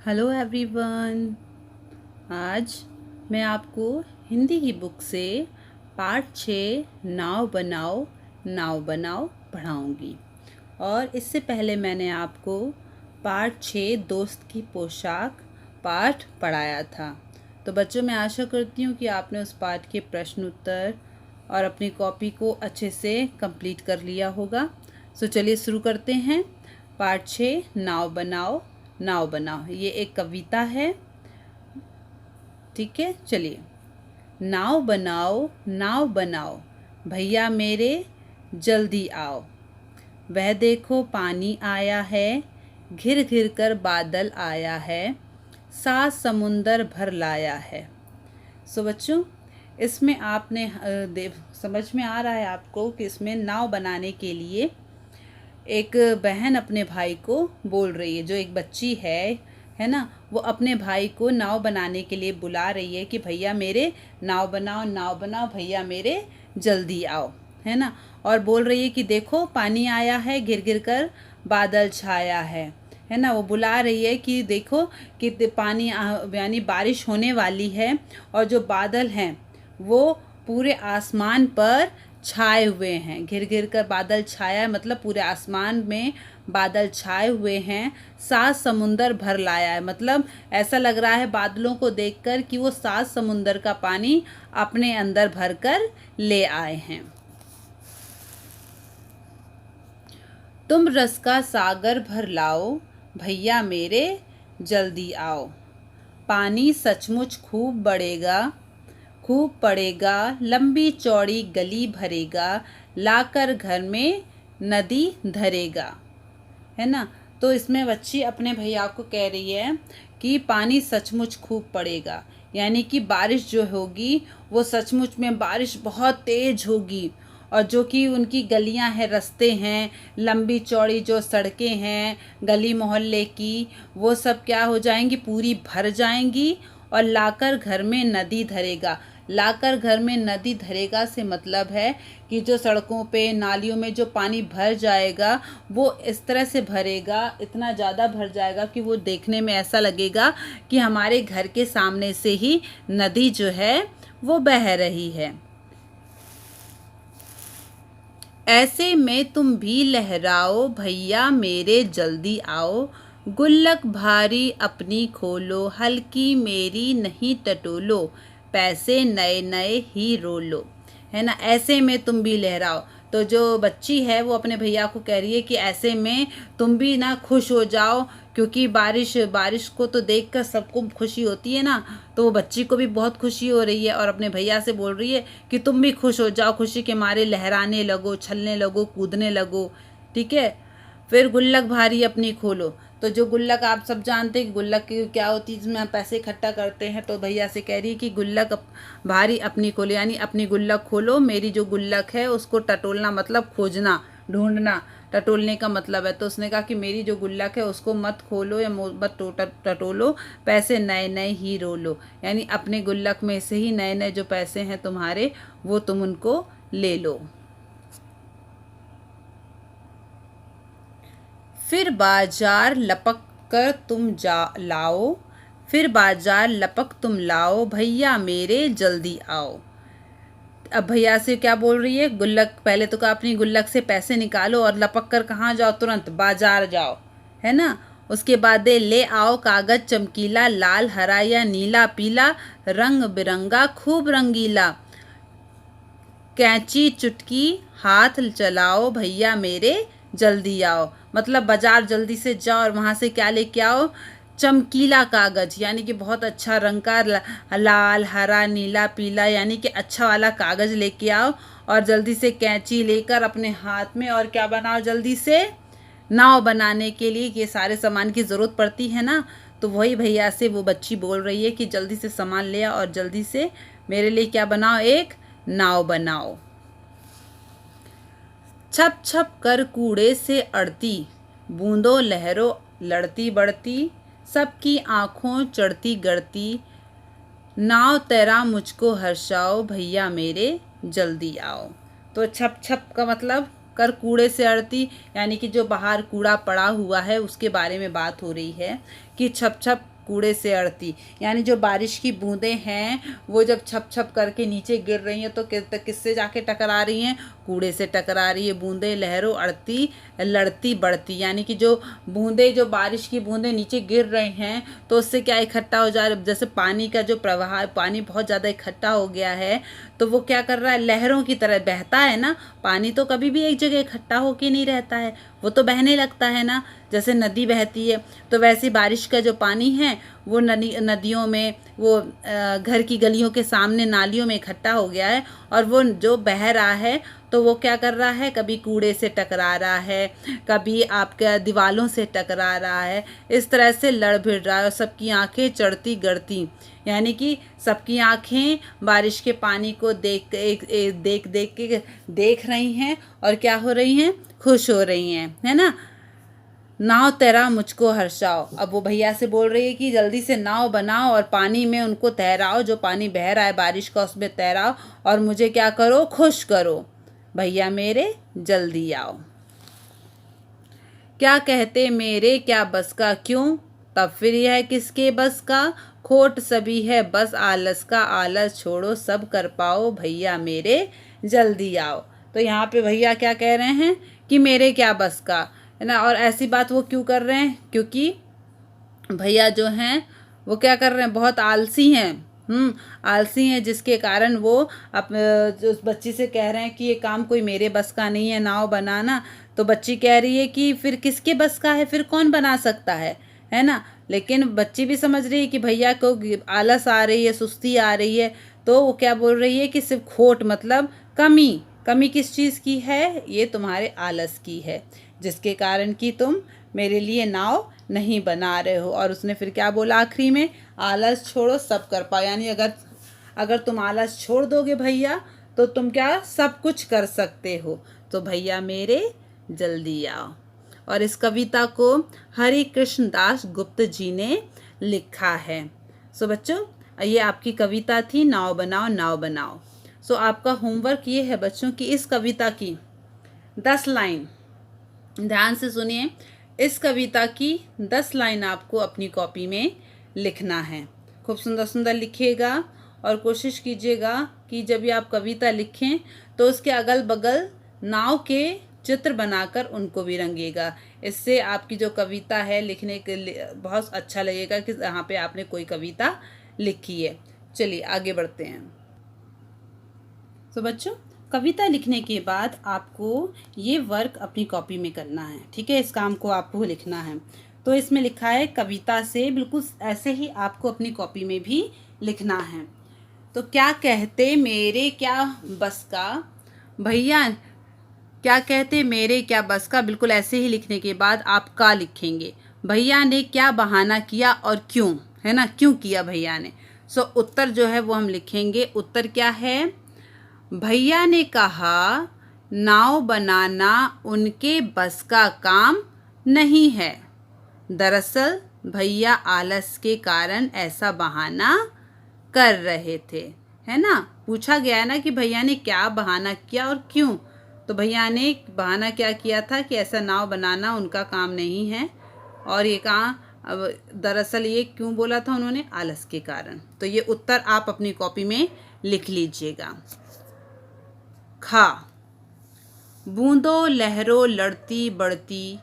Hello everyone. आज मैं आपको हिंदी की बुक से पार्ट 6 नाव बनाओ पढ़ाऊंगी। और इससे पहले मैंने आपको पार्ट 6 दोस्त की पोशाक पाठ पढ़ाया था। तो बच्चों, मैं आशा करती हूँ कि आपने उस पाठ के प्रश्न उत्तर और अपनी कॉपी को अच्छे से कंप्लीट कर लिया होगा। सो चलिए शुरू करते हैं। पार्ट 6 नाव बनाओ। ये एक कविता है, ठीक है। चलिए। नाव बनाओ भैया मेरे जल्दी आओ। वह देखो पानी आया है, घिर घिर कर बादल आया है, सात समुंदर भर लाया है। सो बच्चों, इसमें आपने समझ में आ रहा है आपको कि इसमें नाव बनाने के लिए एक बहन अपने भाई को बोल रही है। जो एक बच्ची है ना, वो अपने भाई को नाव बनाने के लिए बुला रही है कि भैया मेरे नाव बनाओ भैया मेरे जल्दी आओ, है ना। और बोल रही है कि देखो पानी आया है, गिर गिर कर बादल छाया है ना। वो बुला रही है कि देखो कि पानी यानी बारिश होने वाली है, और जो बादल हैं वो पूरे आसमान पर छाए हुए हैं। घिर घिर कर बादल छाया मतलब पूरे आसमान में बादल छाए हुए हैं। सात समुंदर भर लाया है मतलब ऐसा लग रहा है बादलों को देखकर कि वो सात समुंदर का पानी अपने अंदर भर कर ले आए हैं। तुम रस का सागर भर लाओ भैया मेरे जल्दी आओ। पानी सचमुच खूब पड़ेगा, लंबी चौड़ी गली भरेगा, लाकर घर में नदी धरेगा, है ना। तो इसमें बच्ची अपने भैया को कह रही है कि पानी सचमुच खूब पड़ेगा, यानी कि बारिश जो होगी वो सचमुच में बारिश बहुत तेज होगी। और जो कि उनकी गलियां हैं, रास्ते हैं, लंबी चौड़ी जो सड़कें हैं गली मोहल्ले की, वो सब क्या हो जाएंगी, पूरी भर जाएंगी। और लाकर घर में नदी धरेगा। लाकर घर में नदी धरेगा से मतलब है कि जो सड़कों पे नालियों में जो पानी भर जाएगा वो इस तरह से भरेगा, इतना ज़्यादा भर जाएगा कि वो देखने में ऐसा लगेगा कि हमारे घर के सामने से ही नदी जो है वो बह रही है। ऐसे में तुम भी लहराओ भैया मेरे जल्दी आओ। गुल्लक भारी अपनी खोलो, हल्की मेरी नहीं टटोलो, पैसे नए नए ही रोलो, है ना। ऐसे में तुम भी लहराओ। तो जो बच्ची है वो अपने भैया को कह रही है कि ऐसे में तुम भी ना खुश हो जाओ, क्योंकि बारिश को तो देखकर सबको खुशी होती है ना। तो वो बच्ची को भी बहुत खुशी हो रही है और अपने भैया से बोल रही है कि तुम भी खुश हो जाओ, खुशी के मारे लहराने लगो, छलने लगो, कूदने लगो, ठीक है। फिर गुल्लक भारी अपनी खोलो। तो जो गुल्लक आप सब जानते हैं कि गुल्लक क्या होती है, जिसमें हम पैसे इकट्ठा करते हैं। तो भैया से कह रही है कि गुल्लक भारी अपनी खोलो, यानी अपनी गुल्लक खोलो। मेरी जो गुल्लक है उसको टटोलना मतलब खोजना, ढूंढना, टटोलने का मतलब है। तो उसने कहा कि मेरी जो गुल्लक है उसको मत खोलो या मत टटोलो, पैसे नए नए ही रोलो, यानी अपने गुल्लक में से ही नए नए जो पैसे हैं तुम्हारे वो तुम उनको ले लो। फिर बाजार लपक कर तुम तुम लाओ भैया मेरे जल्दी आओ। अब भैया से क्या बोल रही है, गुल्लक पहले तो कहा अपनी गुल्लक से पैसे निकालो और लपक कर कहाँ जाओ, तुरंत बाजार जाओ, है ना। उसके बाद ले आओ कागज चमकीला, लाल हरा या नीला पीला, रंग बिरंगा खूब रंगीला, कैंची चुटकी हाथ चलाओ भैया मेरे जल्दी आओ। मतलब बाजार जल्दी से जाओ और वहाँ से क्या लेके आओ, चमकीला कागज, यानी कि बहुत अच्छा रंग का लाल हरा नीला पीला, यानी कि अच्छा वाला कागज लेके आओ। और जल्दी से कैंची लेकर अपने हाथ में, और क्या बनाओ जल्दी से, नाव बनाने के लिए ये सारे सामान की ज़रूरत पड़ती है ना। तो वही भैया से वो बच्ची बोल रही है कि जल्दी से सामान ले आओ और जल्दी से मेरे लिए क्या बनाओ, एक नाव बनाओ। छप छप कर कूड़े से अड़ती, बूंदों लहरों लड़ती बढ़ती, सबकी आंखों चढ़ती गड़ती, नाव तेरा मुझको हर्षाओ भैया मेरे जल्दी आओ। तो छप छप का मतलब कर कूड़े से अड़ती, यानी कि जो बाहर कूड़ा पड़ा हुआ है उसके बारे में बात हो रही है कि छप छप कूड़े से अड़ती, यानी जो बारिश की बूंदें हैं वो जब छप छप करके नीचे गिर रही हैं तो किससे जाके टकरा रही हैं? कूड़े से टकरा रही है। बूंदें लहरों अड़ती लड़ती बढ़ती, यानी कि जो बूंदें, जो बारिश की बूंदें नीचे गिर रही हैं तो उससे क्या इकट्ठा हो जा रहा है, जैसे पानी का जो प्रवाह है, पानी बहुत ज़्यादा इकट्ठा हो गया है तो वो क्या कर रहा है, लहरों की तरह बहता है ना। पानी तो कभी भी एक जगह इकट्ठा होके नहीं रहता है, वो तो बहने लगता है ना, जैसे नदी बहती है। तो वैसे बारिश का जो पानी है वो नदियों में, वो घर की गलियों के सामने नालियों में इकट्ठा हो गया है और वो जो बह रहा है तो वो क्या कर रहा है, कभी कूड़े से टकरा रहा है, कभी आपके दीवालों से टकरा रहा है, इस तरह से लड़ भिड़ रहा है और सबकी आंखें चढ़ती गड़ती, यानी कि सबकी आंखें बारिश के पानी को देख के देख रही हैं और क्या हो रही हैं, खुश हो रही हैं, है ना। नाव तैरा मुझको हर्षाओ, अब वो भैया से बोल रही है कि जल्दी से नाव बनाओ और पानी में उनको तैराओ, जो पानी बह रहा है बारिश का उसमें तैराओ और मुझे क्या करो, खुश करो, भैया मेरे जल्दी आओ। क्या कहते मेरे क्या बस का, क्यों तब फिर यह किसके बस का, खोट सभी है बस आलस का, आलस छोड़ो सब कर पाओ, भैया मेरे जल्दी आओ। तो यहाँ पे भैया क्या कह रहे हैं कि मेरे क्या बस का, है ना। और ऐसी बात वो क्यों कर रहे हैं, क्योंकि भैया जो हैं वो क्या कर रहे हैं, बहुत आलसी हैं, आलसी हैं, जिसके कारण वो उस बच्ची से कह रहे हैं कि ये काम कोई मेरे बस का नहीं है नाव बनाना। तो बच्ची कह रही है कि फिर किसके बस का है, फिर कौन बना सकता है ना। लेकिन बच्ची भी समझ रही है कि भैया को आलस आ रही है, सुस्ती आ रही है, तो वो क्या बोल रही है कि सिर्फ खोट मतलब कमी किस चीज़ की है, ये तुम्हारे आलस की है, जिसके कारण कि तुम मेरे लिए नाव नहीं बना रहे हो। और उसने फिर क्या बोला आखिरी में, आलस छोड़ो सब कर पाओ, यानी अगर तुम आलस छोड़ दोगे भैया तो तुम क्या सब कुछ कर सकते हो, तो भैया मेरे जल्दी आओ। और इस कविता को हरि कृष्ण दास गुप्त जी ने लिखा है। सो बच्चों, ये आपकी कविता थी नाव बनाओ नाव बनाओ। सो आपका होमवर्क ये है बच्चों कि इस कविता की 10 लाइन ध्यान से सुनिए, इस कविता की 10 लाइन आपको अपनी कॉपी में लिखना है। खूब सुंदर सुंदर लिखिएगा और कोशिश कीजिएगा कि जब भी आप कविता लिखें तो उसके अगल बगल नाव के चित्र बनाकर उनको भी रंगिएगा। इससे आपकी जो कविता है लिखने के लिए बहुत अच्छा लगेगा कि यहाँ पे आपने कोई कविता लिखी है। चलिए आगे बढ़ते हैं। तो बच्चों, कविता लिखने के बाद आपको ये वर्क अपनी कॉपी में करना है, ठीक है। इस काम को आपको लिखना है। तो इसमें लिखा है कविता से बिल्कुल ऐसे ही आपको अपनी कॉपी में भी लिखना है। तो क्या कहते मेरे क्या बस का, भैया क्या कहते मेरे क्या बस का, बिल्कुल ऐसे ही लिखने के बाद आप का लिखेंगे। भैया ने क्या बहाना किया और क्यों, है ना, क्यों किया भैया ने। सो उत्तर जो है वो हम लिखेंगे। उत्तर क्या है, भैया ने कहा नाव बनाना उनके बस का काम नहीं है। दरअसल भैया आलस के कारण ऐसा बहाना कर रहे थे, है ना। पूछा गया है ना कि भैया ने क्या बहाना किया और क्यों। तो भैया ने बहाना क्या किया था कि ऐसा नाव बनाना उनका काम नहीं है, और ये कहा अब दरअसल ये क्यों बोला था उन्होंने, आलस के कारण। तो ये उत्तर आप अपनी कॉपी में लिख लीजिएगा। खा, बूंदों लहरों लड़ती बढ़ती,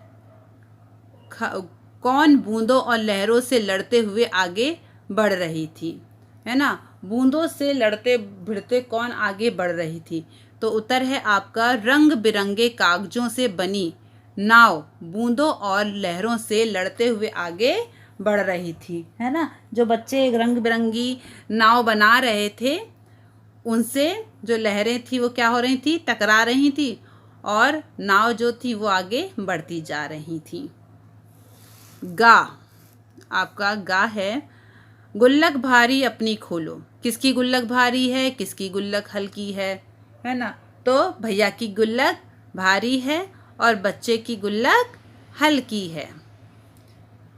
कौन बूंदों और लहरों से लड़ते हुए आगे बढ़ रही थी, है ना। बूंदों से लड़ते भिड़ते कौन आगे बढ़ रही थी। तो उत्तर है आपका रंग बिरंगे कागजों से बनी नाव बूंदों और लहरों से लड़ते हुए आगे बढ़ रही थी, है ना। जो बच्चे रंग बिरंगी नाव बना रहे थे उनसे जो लहरें थी वो क्या हो रही थी, टकरा रही थी, और नाव जो थी वो आगे बढ़ती जा रही थी। गा, आपका गा है गुल्लक भारी अपनी खोलो। किसकी गुल्लक भारी है, किसकी गुल्लक हल्की है ना। तो भैया की गुल्लक भारी है और बच्चे की गुल्लक हल्की है,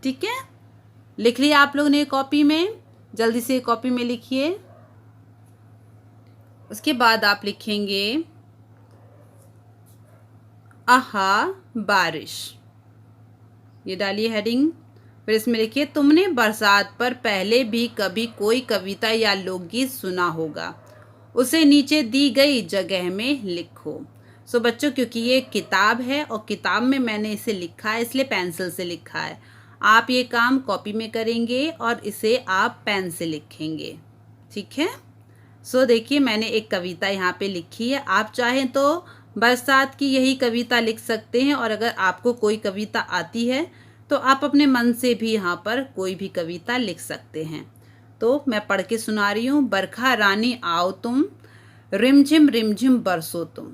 ठीक है। लिख लिया आप लोग ने कॉपी में, जल्दी से कॉपी में लिखिए। उसके बाद आप लिखेंगे आहा बारिश, ये डालिए हेडिंग फिर इसमें लिखिए तुमने बरसात पर पहले भी कभी कोई कविता या लोकगीत सुना होगा, उसे नीचे दी गई जगह में लिखो। सो बच्चों, क्योंकि ये किताब है और किताब में मैंने इसे लिखा है इसलिए पेंसिल से लिखा है। आप ये काम कॉपी में करेंगे और इसे आप पेन से लिखेंगे, ठीक है। सो देखिए मैंने एक कविता यहाँ पे लिखी है। आप चाहें तो बरसात की यही कविता लिख सकते हैं, और अगर आपको कोई कविता आती है तो आप अपने मन से भी यहाँ पर कोई भी कविता लिख सकते हैं। तो मैं पढ़ के सुना रही हूँ। बरखा रानी आओ तुम, रिमझिम बरसो तुम,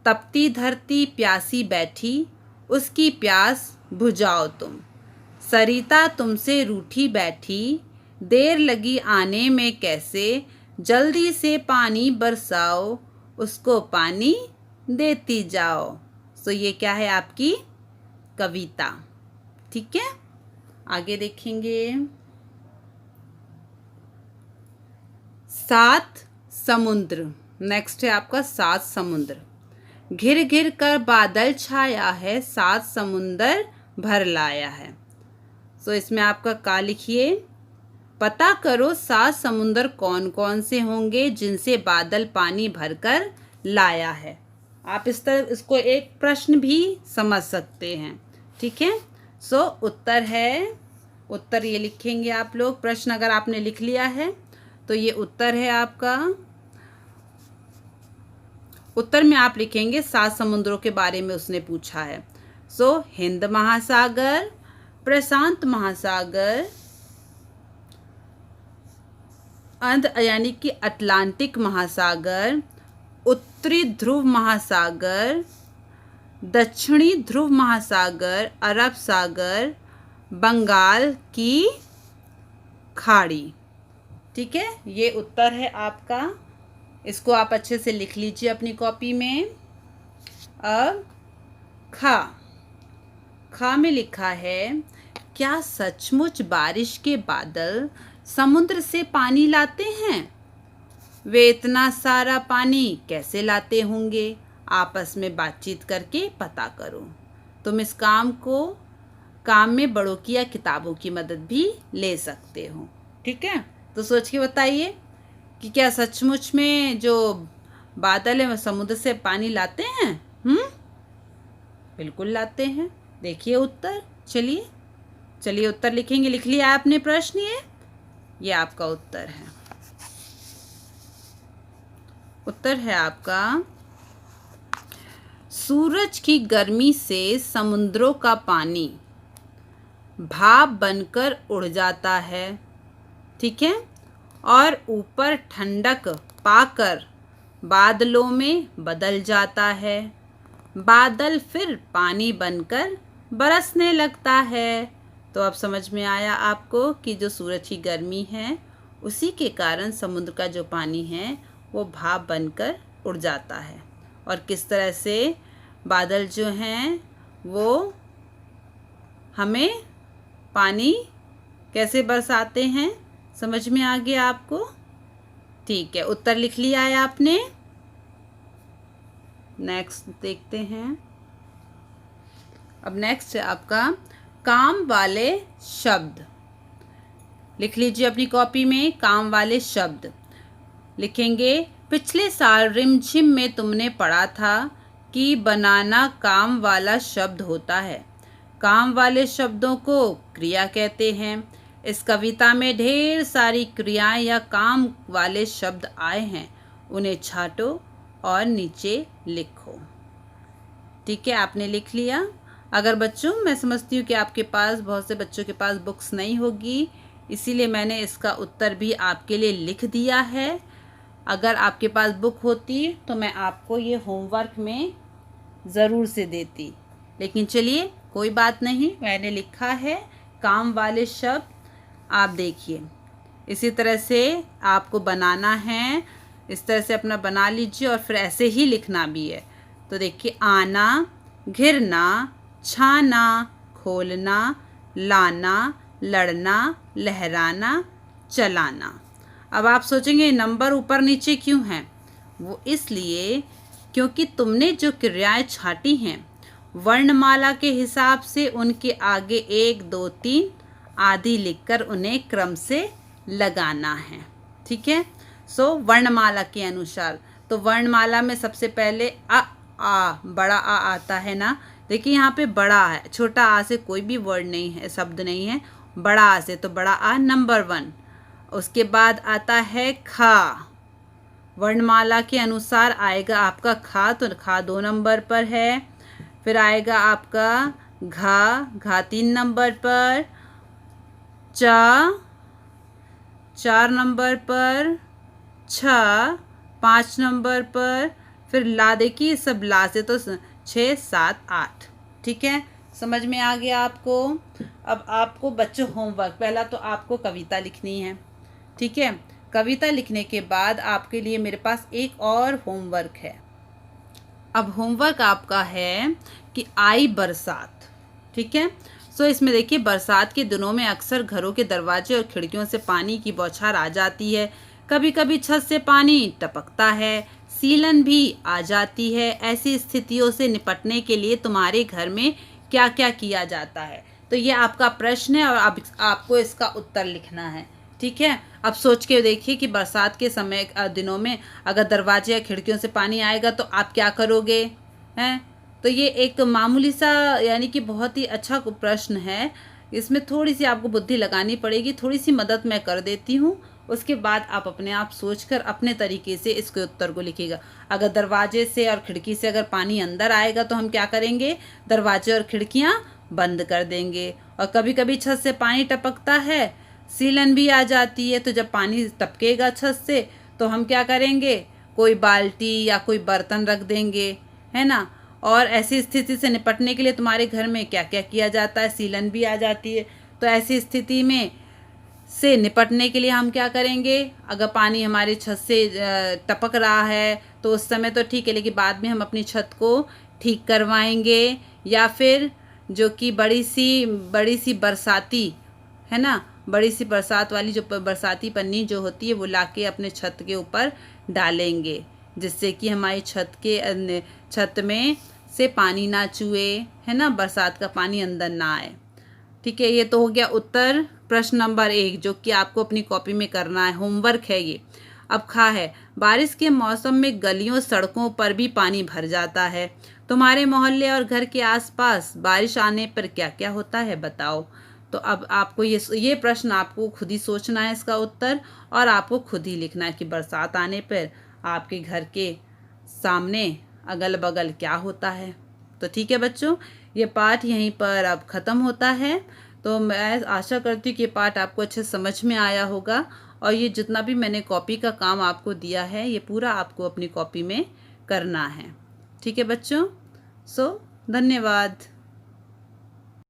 तपती धरती प्यासी बैठी, उसकी प्यास बुझाओ तुम। सरिता तुमसे रूठी बैठी, देर लगी आने में कैसे, जल्दी से पानी बरसाओ, उसको पानी देती जाओ। सो ये क्या है, आपकी कविता, ठीक है। आगे देखेंगे। 7 समुद्र, नेक्स्ट है आपका 7 समुद्र। घिर घिर कर बादल छाया है, 7 समुंदर भर लाया है। सो इसमें आपका का लिखिए, पता करो 7 समुंदर कौन कौन से होंगे जिनसे बादल पानी भरकर लाया है। आप इस तरह इसको एक प्रश्न भी समझ सकते हैं, ठीक है। सो उत्तर है, उत्तर ये लिखेंगे आप लोग। प्रश्न अगर आपने लिख लिया है तो ये उत्तर है आपका। उत्तर में आप लिखेंगे 7 समुद्रों के बारे में उसने पूछा है। सो हिंद महासागर, प्रशांत महासागर, यानी कि अटलांटिक महासागर, उत्तरी ध्रुव महासागर, दक्षिणी ध्रुव महासागर, अरब सागर, बंगाल की खाड़ी, ठीक है। ये उत्तर है आपका। इसको आप अच्छे से लिख लीजिए अपनी कॉपी में। अब खा में लिखा है, क्या सचमुच बारिश के बादल समुद्र से पानी लाते हैं? वे इतना सारा पानी कैसे लाते होंगे? आपस में बातचीत करके पता करो। तुम इस काम में बड़ों की या किताबों की मदद भी ले सकते हो, ठीक है। तो सोच के बताइए कि क्या सचमुच में जो बादल है वो समुद्र से पानी लाते हैं? बिल्कुल लाते हैं। देखिए उत्तर। चलिए उत्तर लिखेंगे। लिख लिया आपने प्रश्न? ये आपका उत्तर है। उत्तर है आपका, सूरज की गर्मी से समुद्रों का पानी भाप बनकर उड़ जाता है, ठीक है, और ऊपर ठंडक पाकर बादलों में बदल जाता है। बादल फिर पानी बनकर बरसने लगता है। तो अब समझ में आया आपको कि जो सूरज की गर्मी है उसी के कारण समुद्र का जो पानी है वो भाप बनकर उड़ जाता है, और किस तरह से बादल जो हैं वो हमें पानी कैसे बरसाते हैं। समझ में आ गया आपको? ठीक है, उत्तर लिख लिया है आपने। नेक्स्ट देखते हैं। अब नेक्स्ट है आपका काम वाले शब्द। लिख लीजिए अपनी कॉपी में काम वाले शब्द। लिखेंगे, पिछले साल रिमझिम में तुमने पढ़ा था कि बनाना काम वाला शब्द होता है। काम वाले शब्दों को क्रिया कहते हैं। इस कविता में ढेर सारी क्रियाएं या काम वाले शब्द आए हैं, उन्हें छांटो और नीचे लिखो। ठीक है, आपने लिख लिया। अगर बच्चों, मैं समझती हूँ कि आपके पास, बहुत से बच्चों के पास बुक्स नहीं होगी, इसीलिए मैंने इसका उत्तर भी आपके लिए लिख दिया है। अगर आपके पास बुक होती तो मैं आपको ये होमवर्क में ज़रूर से देती, लेकिन चलिए कोई बात नहीं, मैंने लिखा है काम वाले शब्द। आप देखिए, इसी तरह से आपको बनाना है, इस तरह से अपना बना लीजिए और फिर ऐसे ही लिखना भी है। तो देखिए, आना, घिरना, छाना, खोलना, लाना, लड़ना, लहराना, चलाना। अब आप सोचेंगे नंबर ऊपर नीचे क्यों हैं? वो इसलिए क्योंकि तुमने जो क्रियाएं छांटी हैं वर्णमाला के हिसाब से उनके आगे 1, 2, 3 आदि लिखकर उन्हें क्रम से लगाना है। ठीक है। सो वर्णमाला के अनुसार, तो वर्णमाला में सबसे पहले आ, बड़ा आ आता है ना। देखिए यहाँ पे बड़ा है, छोटा आ से कोई भी वर्ड नहीं है, शब्द नहीं है। बड़ा आ से, तो बड़ा आ नंबर 1। उसके बाद आता है खा। वर्णमाला के अनुसार आएगा आपका खा, तो खा 2 नंबर पर है। फिर आएगा आपका घा 3 नंबर पर। चा 4 नंबर पर। छ 5 नंबर पर। फिर ला, देखिए सब ला से, तो 6 7 8। ठीक है, समझ में आ गया आपको। अब आपको बच्चों होमवर्क, पहला तो आपको कविता लिखनी है। ठीक है, कविता लिखने के बाद आपके लिए मेरे पास एक और होमवर्क है। अब होमवर्क आपका है कि आई बरसात। ठीक है, सो इसमें देखिए बरसात के दिनों में अक्सर घरों के दरवाजे और खिड़कियों से पानी की बौछार आ जाती है। कभी कभी छत से पानी टपकता है, सीलन भी आ जाती है। ऐसी स्थितियों से निपटने के लिए तुम्हारे घर में क्या क्या किया जाता है? तो ये आपका प्रश्न है और आपको इसका उत्तर लिखना है। ठीक है, अब सोच के देखिए कि बरसात के समय दिनों में अगर दरवाजे या खिड़कियों से पानी आएगा तो आप क्या करोगे हैं? तो ये एक मामूली सा, यानी कि बहुत ही अच्छा प्रश्न है। इसमें थोड़ी सी आपको बुद्धि लगानी पड़ेगी, थोड़ी सी मदद मैं कर देती हूँ। उसके बाद आप अपने आप सोचकर अपने तरीके से इसके उत्तर को लिखिएगा। अगर दरवाजे से और खिड़की से अगर पानी अंदर आएगा तो हम क्या करेंगे? दरवाजे और खिड़कियाँ बंद कर देंगे। और कभी कभी छत से पानी टपकता है, सीलन भी आ जाती है, तो जब पानी टपकेगा छत से तो हम क्या करेंगे? कोई बाल्टी या कोई बर्तन रख देंगे, है ना। और ऐसी स्थिति से निपटने के लिए तुम्हारे घर में क्या क्या किया जाता है? सीलन भी आ जाती है, तो ऐसी स्थिति में से निपटने के लिए हम क्या करेंगे? अगर पानी हमारी छत से टपक रहा है तो उस समय तो ठीक है, लेकिन बाद में हम अपनी छत को ठीक करवाएंगे, या फिर जो कि बड़ी सी बरसाती, है ना, बड़ी सी बरसात वाली जो बरसाती पन्नी जो होती है वो लाके अपने छत के ऊपर डालेंगे, जिससे कि हमारी छत में से पानी ना चुए, है ना, बरसात का पानी अंदर ना आए। ठीक है, ये तो हो गया उत्तर प्रश्न नंबर 1, जो कि आपको अपनी कॉपी में करना है, होमवर्क है ये। अब खा है, बारिश के मौसम में गलियों सड़कों पर भी पानी भर जाता है। तुम्हारे मोहल्ले और घर के आसपास बारिश आने पर क्या क्या होता है बताओ। तो अब आपको ये प्रश्न आपको खुद ही सोचना है इसका उत्तर, और आपको खुद ही लिखना है कि बरसात आने पर आपके घर के सामने अगल बगल क्या होता है। तो ठीक है बच्चों, ये पाठ यहीं पर अब ख़त्म होता है। तो मैं आशा करती हूँ कि ये पाठ आपको अच्छे समझ में आया होगा, और ये जितना भी मैंने कॉपी का काम आपको दिया है ये पूरा आपको अपनी कॉपी में करना है। ठीक है बच्चों, सो धन्यवाद।